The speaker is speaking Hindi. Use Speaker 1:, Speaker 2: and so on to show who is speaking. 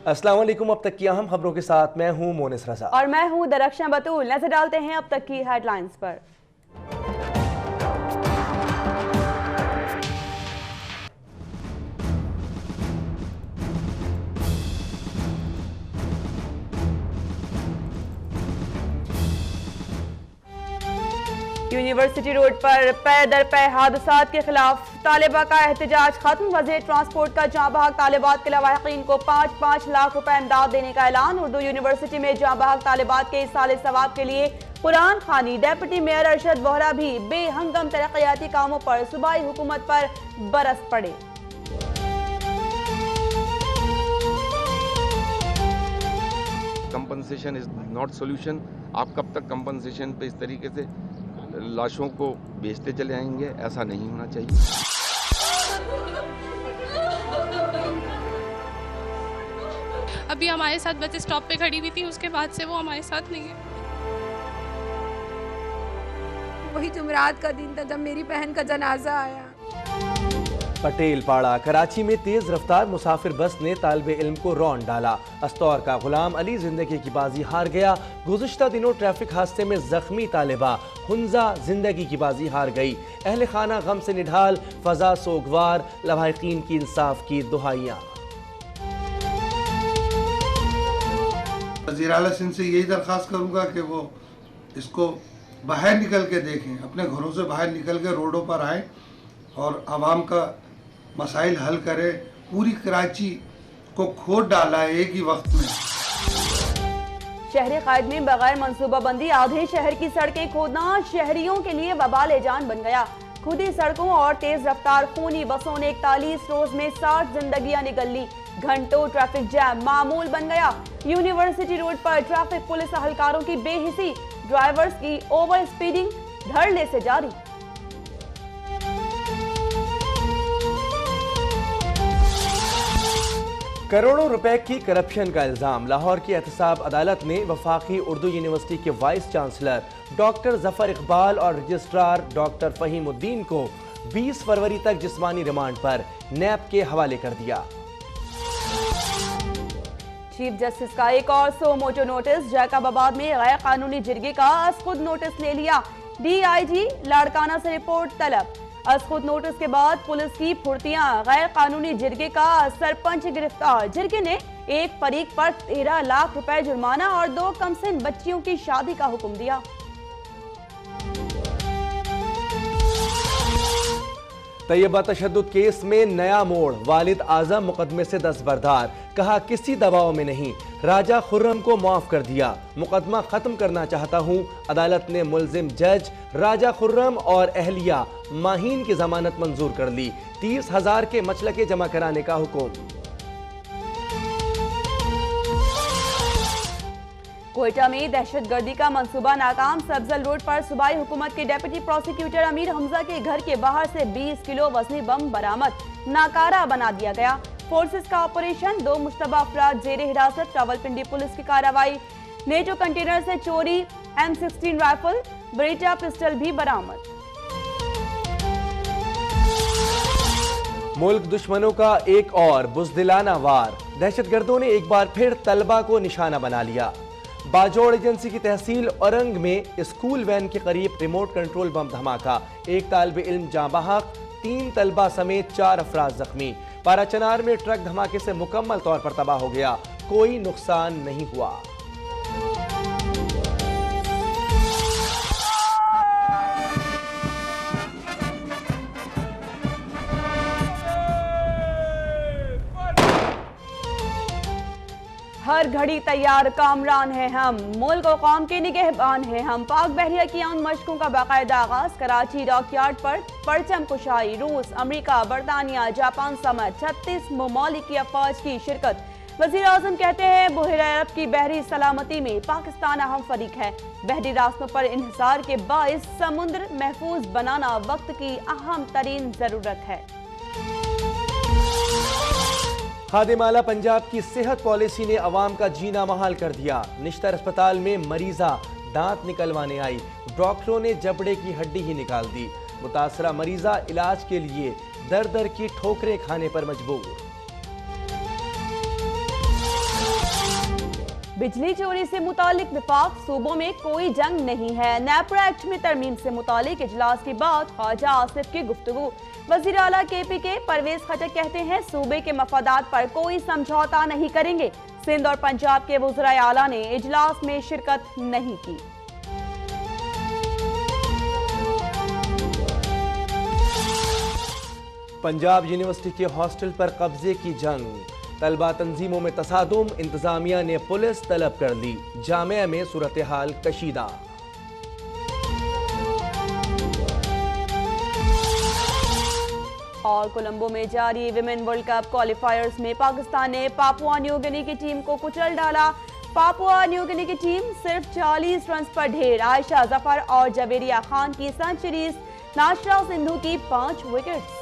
Speaker 1: अस्सलाम वालेकुम। अब तक की अहम खबरों के साथ मैं हूं मोनिस रजा
Speaker 2: और मैं हूं दरख्शां बतूल। नजर डालते हैं अब तक की हेडलाइंस पर। यूनिवर्सिटी रोड पर पै दर पै हादसात के खिलाफ तालिबा का एहतजाज खत्म। वज़ीर ट्रांसपोर्ट का जाँ बहक तालिबात के लवाहिकीन को 5-5 लाख रुपए इमदाद देने का ऐलान। उर्दू यूनिवर्सिटी में जाँ बहक तालिबात के साल सवाब के लिए कुरान खानी। डेप्यूटी मेयर अरशद वोहरा भी बेहंगम तरक्याती कामों पर सूबाई हुकूमत पर बरस पड़े।
Speaker 3: Compensation is not solution. आप कब तक कंपनसेशन पे इस तरीके से लाशों को बेचते चले आएंगे? ऐसा नहीं होना चाहिए।
Speaker 4: अभी हमारे साथ बस स्टॉप पे खड़ी हुई थी, उसके बाद से वो हमारे साथ नहीं है।
Speaker 5: वही जुमरात का दिन था जब मेरी बहन का जनाजा आया।
Speaker 1: पटेल पाड़ा कराची में तेज रफ्तार मुसाफिर बस ने तालिबे इल्म को रौंद डाला। अस्तौर का गुलाम अली जिंदगी की बाजी हार गया। गुज़िश्ता दिनों ट्रैफिक हादसे में जख्मी तालिबा हुंजा जिंदगी की बाजी हार गई। अहले खाना गम से निढाल, फजा सोगवार, लवाहिकीन की इंसाफ की दुहाइयां।
Speaker 6: वज़ीर आला सिंध से यही दरख्वास्त करूंगा कि वो इसको बाहर निकल के देखें, अपने घरों से बाहर निकल के रोडों पर आए और आवाम का मसाइल हल करे। पूरी कराची को खोद डाला है एक ही वक्त में।
Speaker 2: शहरी कायद में बगैर मनसूबाबंदी आधे शहर की सड़कें खोदना शहरियों के लिए वबाल जान बन गया। खुदी सड़कों और तेज रफ्तार खूनी बसों ने 41 रोज में 60 जिंदगियां निगल ली। घंटों ट्रैफिक जैम मामूल बन गया। यूनिवर्सिटी रोड पर ट्रैफिक पुलिस अहलकारों की बेहिसी, ड्राइवर्स की ओवर स्पीडिंग धड़ल्ले से जारी।
Speaker 1: करोड़ों रुपए की करप्शन का इल्जाम। लाहौर की एहतसाब अदालत ने वफाकी उर्दू यूनिवर्सिटी के vice chancellor doctor Zafar Iqbal और रजिस्ट्रार डॉक्टर फहीमुद्दीन को 20 फरवरी तक जिस्मानी रिमांड पर नैब के हवाले कर दिया।
Speaker 2: चीफ जस्टिस का एक और सो मोटो नोटिस। जैकबाबाद में गैर कानूनी जिरगे का खुद नोटिस ले लिया। डीआईजी लाड़काना से रिपोर्ट तलब। खुद नोटिस के बाद पुलिस की फुर्तियां। गैर कानूनी जिरगे का सरपंच गिरफ्तार। जिरगे ने एक फरीक पर 13 लाख रुपए जुर्माना और 2 कमसिन बच्चियों की शादी का हुक्म दिया।
Speaker 1: तैयबा तशद्दुद केस में नया मोड़। वालिद आजम मुकदमे से दस्तबरदार। कहा किसी दबाव में नहीं, राजा खुर्रम को माफ कर दिया। मुकदमा खत्म करना चाहता हूं। अदालत ने मुल्जिम जज राजा खुर्रम और अहलिया माहीन की जमानत मंजूर कर ली। 30,000 के मचलके जमा कराने का हुक्म।
Speaker 2: कोयटा में दहशतगर्दी का मंसूबा नाकाम। सब्जल रोड पर सूबाई हुकूमत के डेप्यूटी प्रोसिक्यूटर अमीर हमजा के घर के बाहर से 20 किलो वजनी बम बरामद, नाकारा बना दिया गया। फोर्सेस का ऑपरेशन। 2 मुश्तबा अफराद जेरे हिरासत। रावलपिंडी पुलिस की कार्रवाई। नेटो कंटेनर से चोरी M16 राइफल, ब्रेटा पिस्टल भी बरामद।
Speaker 1: मुल्क दुश्मनों का एक और बुज़दिलाना वार। दहशतगर्दों ने एक बार फिर तलबा को निशाना बना लिया। बाजौड़ एजेंसी की तहसील औरंग में स्कूल वैन के करीब रिमोट कंट्रोल बम धमाका। एक तालिबे इल्म जाँ बहक, 3 तलबा समेत 4 अफराद जख्मी। पाराचनार में ट्रक धमाके से मुकम्मल तौर पर तबाह हो गया। कोई नुकसान नहीं हुआ।
Speaker 2: हर घड़ी तैयार कामरान हैं हम, मुल्क और कौम के निगहबान हैं हम। पाक बहरिया की उन मशकों का बाकायदा आगाज। कराची डॉकयार्ड पर परचम कुशाई। रूस, अमेरिका, बरतानिया, जापान समेत 36 ममालिक की अफवाज की शिरकत। वज़ीर आज़म कहते हैं बहरे अरब की बहरी सलामती में पाकिस्तान अहम फरीक है। बहरी रास्तों पर इंहिसार के बाइस समुद्र महफूज बनाना वक्त की अहम तरीन जरूरत है।
Speaker 1: खादिम आला पंजाब की सेहत पॉलिसी ने अवाम का जीना महाल कर दिया। निश्तर अस्पताल में मरीजा दांत निकलवाने आई, डॉक्टरों ने जबड़े की हड्डी ही निकाल दी। मुतासरा मरीजा इलाज के लिए दर दर की ठोकरें खाने पर मजबूर।
Speaker 2: बिजली चोरी से मुतालिक विफाक सूबों में कोई जंग नहीं है। नेपरा एक्ट में तरमीम से मुतालिक इजलास के बाद ख्वाजा आसिफ की गुफ्तगू। वज़ीर आला KPK परवेज खटक कहते हैं सूबे के मफादात पर कोई समझौता नहीं करेंगे। सिंध और पंजाब के वज़राए आला ने इजलास में शिरकत नहीं की।
Speaker 1: पंजाब यूनिवर्सिटी के हॉस्टल पर कब्जे की जंग, तलबा तंजीमों में तसादुम, इंतजामिया ने पुलिस तलब कर ली। जामिया में सूरत हाल कशीदा।
Speaker 2: और कोलंबो में जारी विमेन वर्ल्ड कप क्वालिफायर्स में पाकिस्तान ने पापुआ न्यू गिनी की टीम को कुचल डाला। पापुआ न्यू गिनी की टीम सिर्फ 40 रन पर ढेर। आयशा जफर और जवेरिया खान की सेंचुरीज, नाशरा सिंधु की 5 विकेट्स।